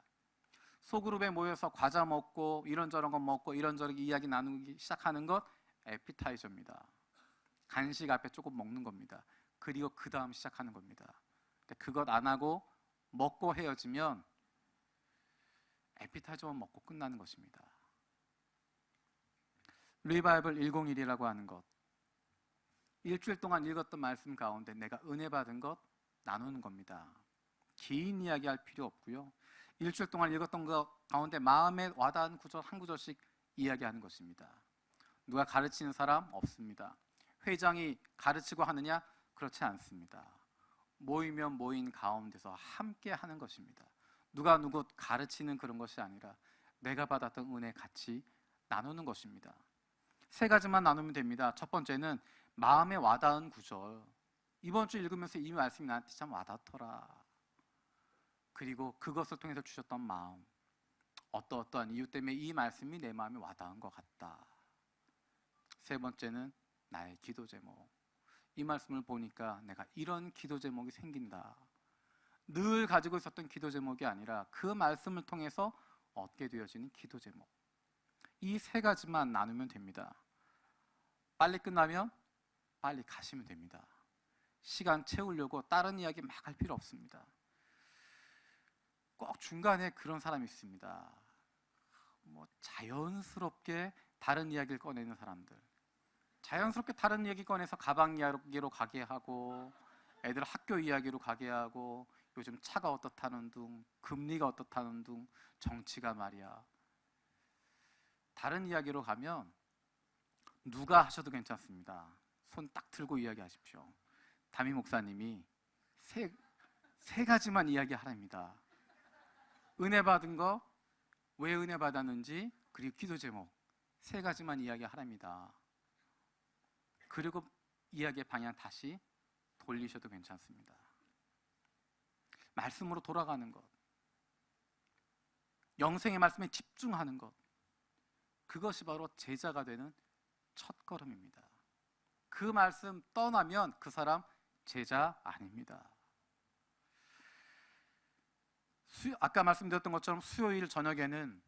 소그룹에 모여서 과자 먹고 이런저런 거 먹고 이런저런 이야기 나누기 시작하는 것, 에피타이저입니다. 간식 앞에 조금 먹는 겁니다. 그리고 그 다음 시작하는 겁니다. 그것 안 하고 먹고 헤어지면 에피타이저만 먹고 끝나는 것입니다. 리바이벌 101이라고 하는 것, 일주일 동안 읽었던 말씀 가운데 내가 은혜 받은 것 나누는 겁니다. 긴 이야기 할 필요 없고요. 일주일 동안 읽었던 것 가운데 마음에 와닿은 구절 한 구절씩 이야기하는 것입니다. 누가 가르치는 사람 없습니다. 회장이 가르치고 하느냐? 그렇지 않습니다. 모이면 모인 가운데서 함께 하는 것입니다. 누가 누구 가르치는 그런 것이 아니라 내가 받았던 은혜 같이 나누는 것입니다. 세 가지만 나누면 됩니다. 첫 번째는 마음에 와닿은 구절. 이번 주 읽으면서 이 말씀이 나한테 참 와닿더라. 그리고 그것을 통해서 주셨던 마음, 어떠한 이유 때문에 이 말씀이 내 마음에 와닿은 것 같다. 세 번째는 나의 기도 제목. 이 말씀을 보니까 내가 이런 기도 제목이 생긴다. 늘 가지고 있었던 기도 제목이 아니라 그 말씀을 통해서 얻게 되어지는 기도 제목. 이 세 가지만 나누면 됩니다. 빨리 끝나면 빨리 가시면 됩니다. 시간 채우려고 다른 이야기 막 할 필요 없습니다. 꼭 중간에 그런 사람이 있습니다. 뭐 자연스럽게 다른 이야기를 꺼내는 사람들, 자연스럽게 다른 이야기 꺼내서 가방 이야기로 가게 하고, 애들 학교 이야기로 가게 하고, 요즘 차가 어떻다는 둥, 금리가 어떻다는 둥, 정치가 말이야. 다른 이야기로 가면 누가 하셔도 괜찮습니다. 손 딱 들고 이야기하십시오. 담임 목사님이 세 가지만 이야기하랍니다. 은혜 받은 거, 왜 은혜 받았는지, 그리고 기도 제목 세 가지만 이야기하랍니다. 그리고 이야기의 방향 다시 돌리셔도 괜찮습니다. 말씀으로 돌아가는 것, 영생의 말씀에 집중하는 것, 그것이 바로 제자가 되는 첫걸음입니다. 그 말씀 떠나면 그 사람 제자 아닙니다. 아까 말씀드렸던 것처럼 수요일 저녁에는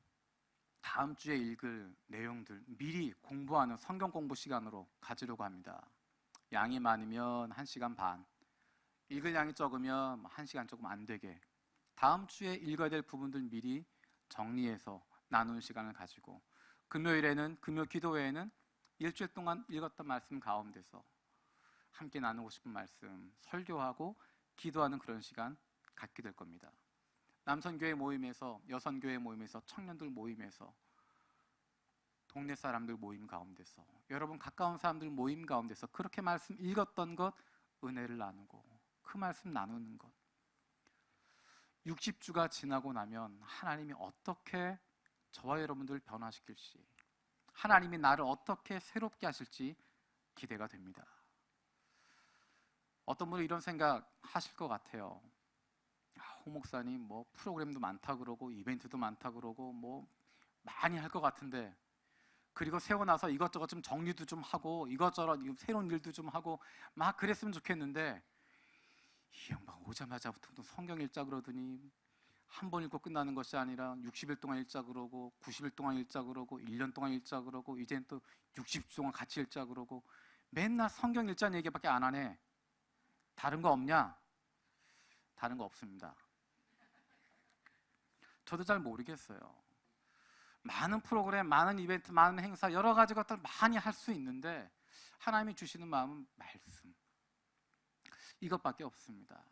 다음 주에 읽을 내용들 미리 공부하는 성경 공부 시간으로 가지려고 합니다. 양이 많으면 1시간 반, 읽을 양이 적으면 1시간 조금 안 되게 다음 주에 읽어야 될 부분들 미리 정리해서 나누는 시간을 가지고, 금요일에는 금요 기도회에는 일주일 동안 읽었던 말씀 가운데서 함께 나누고 싶은 말씀 설교하고 기도하는 그런 시간 갖게 될 겁니다. 남선교회 모임에서, 여선교회 모임에서, 청년들 모임에서, 동네 사람들 모임 가운데서, 여러분 가까운 사람들 모임 가운데서 그렇게 말씀 읽었던 것 은혜를 나누고 그 말씀 나누는 것, 60주가 지나고 나면 하나님이 어떻게 저와 여러분들을 변화시킬지, 하나님이 나를 어떻게 새롭게 하실지 기대가 됩니다. 어떤 분은 이런 생각 하실 것 같아요. 홍 목사님 뭐 프로그램도 많다 그러고 이벤트도 많다 그러고 뭐 많이 할 것 같은데, 그리고 세워놔서 이것저것 좀 정리도 좀 하고 이것저것 새로운 일도 좀 하고 막 그랬으면 좋겠는데, 이 양반 오자마자부터 성경 읽자 그러더니 한 번 읽고 끝나는 것이 아니라 60일 동안 읽자 그러고 90일 동안 읽자 그러고 1년 동안 읽자 그러고 이제는 또 60일 동안 같이 읽자 그러고 맨날 성경 읽자는 얘기밖에 안 하네. 다른 거 없냐? 다른 거 없습니다. 저도 잘 모르겠어요. 많은 프로그램, 많은 이벤트, 많은 행사, 여러 가지 것들 많이 할 수 있는데 하나님이 주시는 마음은 말씀, 이것밖에 없습니다.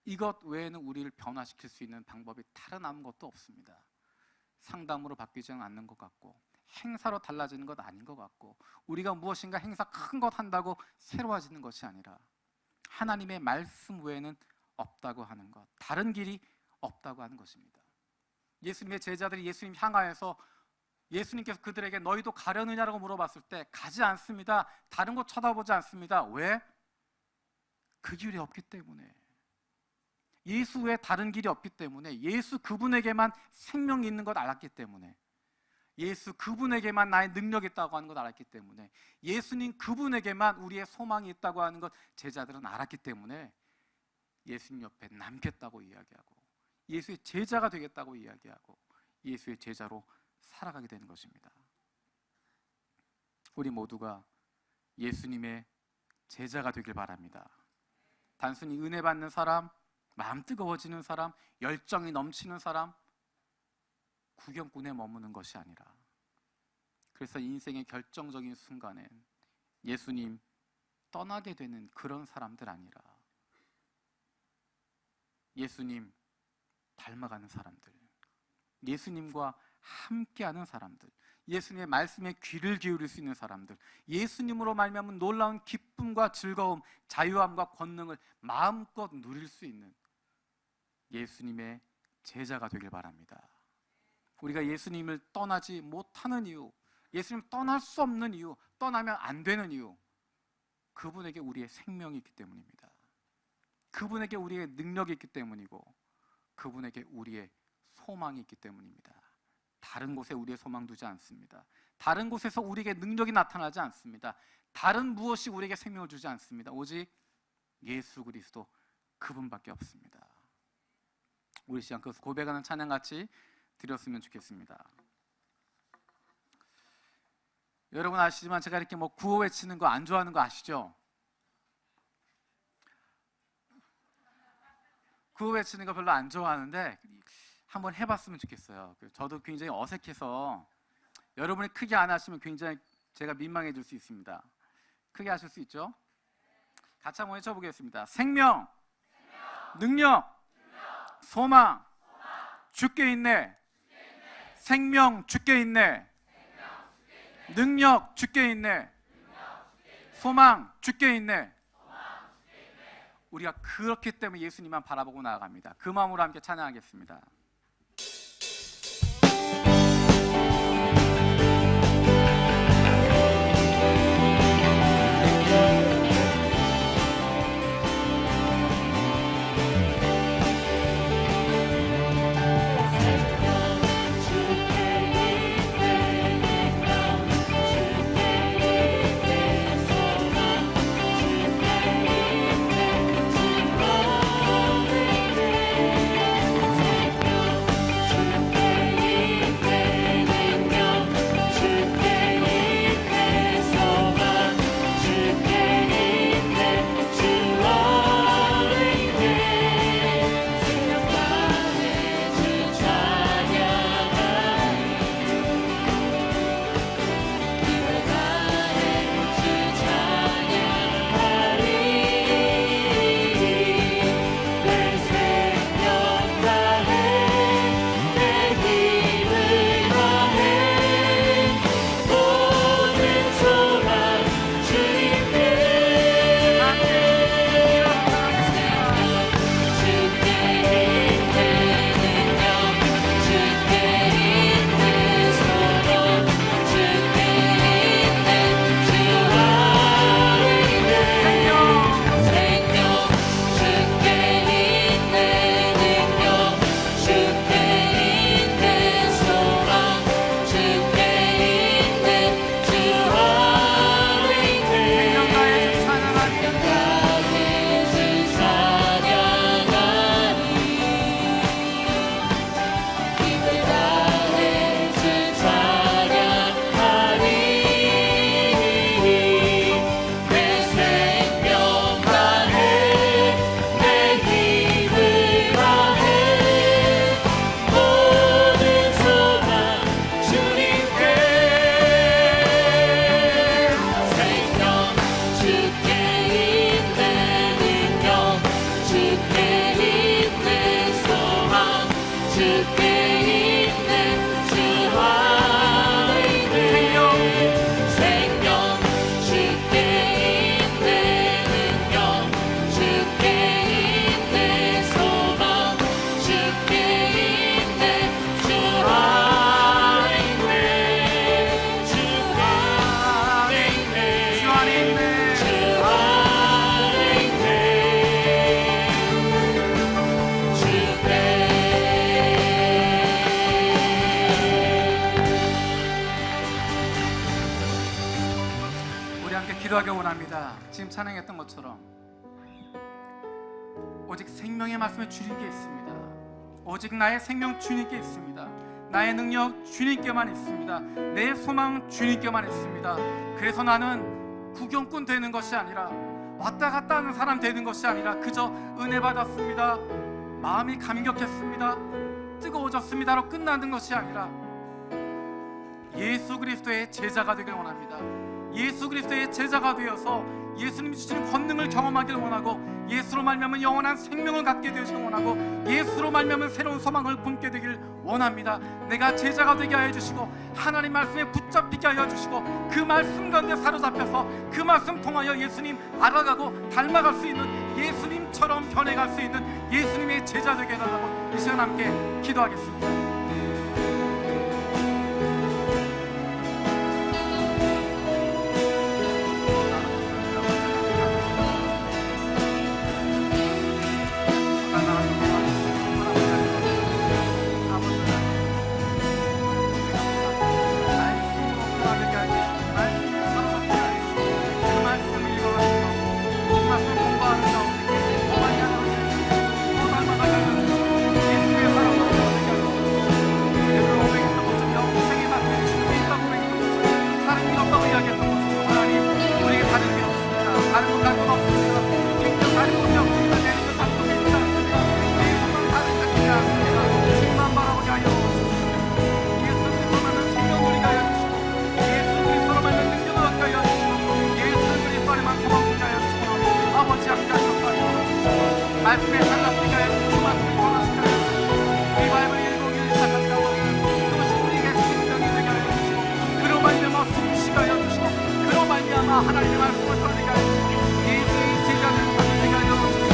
이것 외에는 우리를 변화시킬 수 있는 방법이 다른 아무것도 없습니다. 상담으로 바뀌지 않는 것 같고 행사로 달라지는 것 아닌 것 같고, 우리가 무엇인가 행사 큰 것 한다고 새로워지는 것이 아니라 하나님의 말씀 외에는 없다고 하는 것, 다른 길이 없다고 하는 것입니다. 예수님의 제자들이 예수님 향하여서 예수님께서 그들에게 너희도 가려느냐라고 물어봤을 때 가지 않습니다. 다른 곳 쳐다보지 않습니다. 왜? 그 길이 없기 때문에, 예수 외에 다른 길이 없기 때문에, 예수 그분에게만 생명이 있는 것 알았기 때문에, 예수 그분에게만 나의 능력이 있다고 하는 것 알았기 때문에, 예수님 그분에게만 우리의 소망이 있다고 하는 것 제자들은 알았기 때문에 예수님 옆에 남겠다고 이야기하고 예수의 제자가 되겠다고 이야기하고 예수의 제자로 살아가게 되는 것입니다. 우리 모두가 예수님의 제자가 되길 바랍니다. 단순히 은혜 받는 사람, 마음 뜨거워지는 사람, 열정이 넘치는 사람, 구경꾼에 머무는 것이 아니라, 그래서 인생의 결정적인 순간엔 예수님 떠나게 되는 그런 사람들 아니라 예수님 닮아가는 사람들, 예수님과 함께하는 사람들, 예수님의 말씀에 귀를 기울일 수 있는 사람들, 예수님으로 말미암아 놀라운 기쁨과 즐거움, 자유함과 권능을 마음껏 누릴 수 있는 예수님의 제자가 되길 바랍니다. 우리가 예수님을 떠나지 못하는 이유, 예수님 떠날 수 없는 이유, 떠나면 안 되는 이유, 그분에게 우리의 생명이 있기 때문입니다. 그분에게 우리의 능력이 있기 때문이고 그분에게 우리의 소망이 있기 때문입니다. 다른 곳에 우리의 소망 두지 않습니다. 다른 곳에서 우리에게 능력이 나타나지 않습니다. 다른 무엇이 우리에게 생명을 주지 않습니다. 오직 예수 그리스도 그분밖에 없습니다. 우리 시간 그것을 고백하는 찬양같이 드렸으면 좋겠습니다. 여러분 아시지만 제가 이렇게 뭐 구호 외치는 거 안 좋아하는 거 아시죠? 구호 외치는 거 별로 안 좋아하는데 한번 해봤으면 좋겠어요. 저도 굉장히 어색해서 여러분이 크게 안 하시면 굉장히 제가 민망해질 수 있습니다. 크게 하실 수 있죠? 같이 한번 외쳐보겠습니다. 생명, 능력, 소망, 주께 있네. 생명, 주께 있네. 능력, 주께 있네. 소망, 주께 있네. 우리가 그렇기 때문에 예수님만 바라보고 나아갑니다. 그 마음으로 함께 찬양하겠습니다. 기도하기 원합니다. 지금 찬양했던 것처럼 오직 생명의 말씀에 주님께 있습니다. 오직 나의 생명 주님께 있습니다. 나의 능력 주님께만 있습니다. 내 소망 주님께만 있습니다. 그래서 나는 구경꾼 되는 것이 아니라 왔다 갔다 하는 사람 되는 것이 아니라 그저 은혜 받았습니다, 마음이 감격했습니다, 뜨거워졌습니다로 끝나는 것이 아니라 예수 그리스도의 제자가 되길 원합니다. 예수 그리스도의 제자가 되어서 예수님이 주시는 권능을 경험하기를 원하고, 예수로 말미암아 영원한 생명을 갖게 되시길 원하고, 예수로 말미암아 새로운 소망을 품게 되길 원합니다. 내가 제자가 되게 하여 주시고 하나님 말씀에 붙잡히게 하여 주시고 그 말씀 가운데 사로잡혀서 그 말씀 통하여 예수님 알아가고 닮아갈 수 있는, 예수님처럼 변해갈 수 있는 예수님의 제자 되게 해달라고 이 시간 함께 기도하겠습니다. 말씀에 달라붙게 하여 주시고 말씀을 변화시켜 주시고 리바이벌 일복일 시작합니다. 그것이 우리에게 생명이 되게 하여 주시고 그로 말미암아 숨쉬게 하여 주시고 그로 말미암아 하나님의 말씀을 드러내게 하여 주시고 예수의 제자는 되게 하여 주시고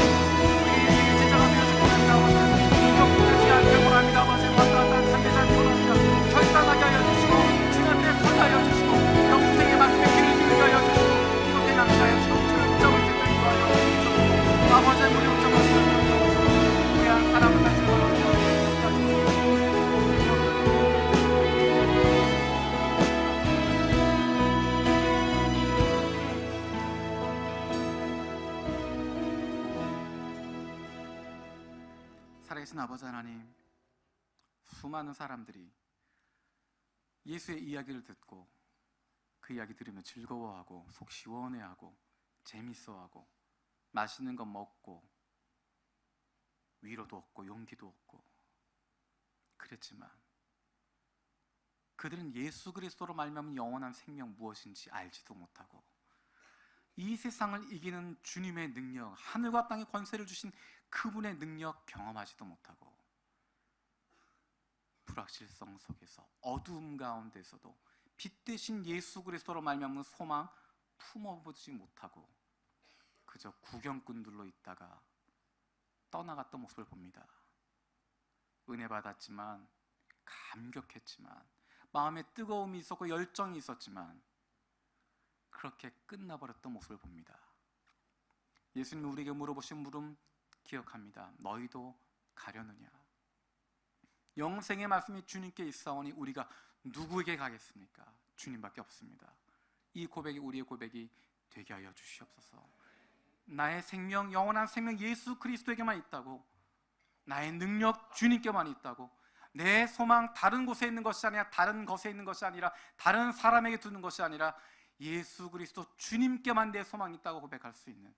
우리 제자가 되어주고 나옵니다. 이적되지 않게 원합니다. 아버지 마땅한 상대자를 원합니다. 결단하게 하여 주시고 주님 앞에 서게 하여 주시고 영생의 말씀에 귀를 기울게 하여 주시고 이곳에 남게 하여 주시고 저를 붙잡을 수 있도록 하여 주시고 아버지의 무리 붙잡아 주시고 귀한 사랑을 다시 걸어주시고 살아계신 아버지 하나님, 수많은 사람들이 예수의 이야기를 듣고 그 이야기 들으며 즐거워하고 속 시원해하고 재밌어하고 맛있는 거 먹고 위로도 얻고 용기도 얻고 그랬지만 그들은 예수 그리스도로 말미암은 영원한 생명 무엇인지 알지도 못하고 이 세상을 이기는 주님의 능력, 하늘과 땅의 권세를 주신 그분의 능력 경험하지도 못하고 불확실성 속에서 어두움 가운데서도 빛 대신 예수 그리스도로 말미암은 소망 품어보지 못하고 그저 구경꾼들로 있다가 떠나갔던 모습을 봅니다. 은혜 받았지만 감격했지만 마음에 뜨거움이 있었고 열정이 있었지만 그렇게 끝나버렸던 모습을 봅니다. 예수님이 우리에게 물어보신 물음 기억합니다. 너희도 가려느냐? 영생의 말씀이 주님께 있사오니 우리가 누구에게 가겠습니까? 주님밖에 없습니다. 이 고백이 우리의 고백이 되게 하여 주시옵소서. 나의 생명, 영원한 생명 예수 그리스도에게만 있다고, 나의 능력 주님께만 있다고, 내 소망 다른 곳에 있는 것이 아니라 다른 것에 있는 것이 아니라 다른 사람에게 두는 것이 아니라 예수 그리스도 주님께만 내 소망이 있다고 고백할 수 있는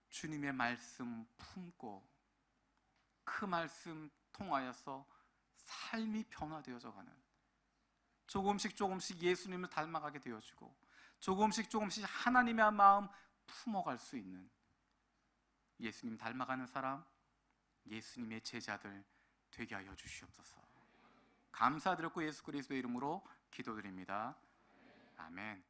주님의 말씀 품고 그 말씀 통하여서 삶이 변화되어져 가는, 조금씩 조금씩 예수님을 닮아가게 되어지고 조금씩 조금씩 하나님의 마음 품어갈 수 있는 예수님 닮아가는 사람, 예수님의 제자들 되게 하여 주시옵소서. 감사드렸고 예수 그리스도의 이름으로 기도드립니다. 아멘.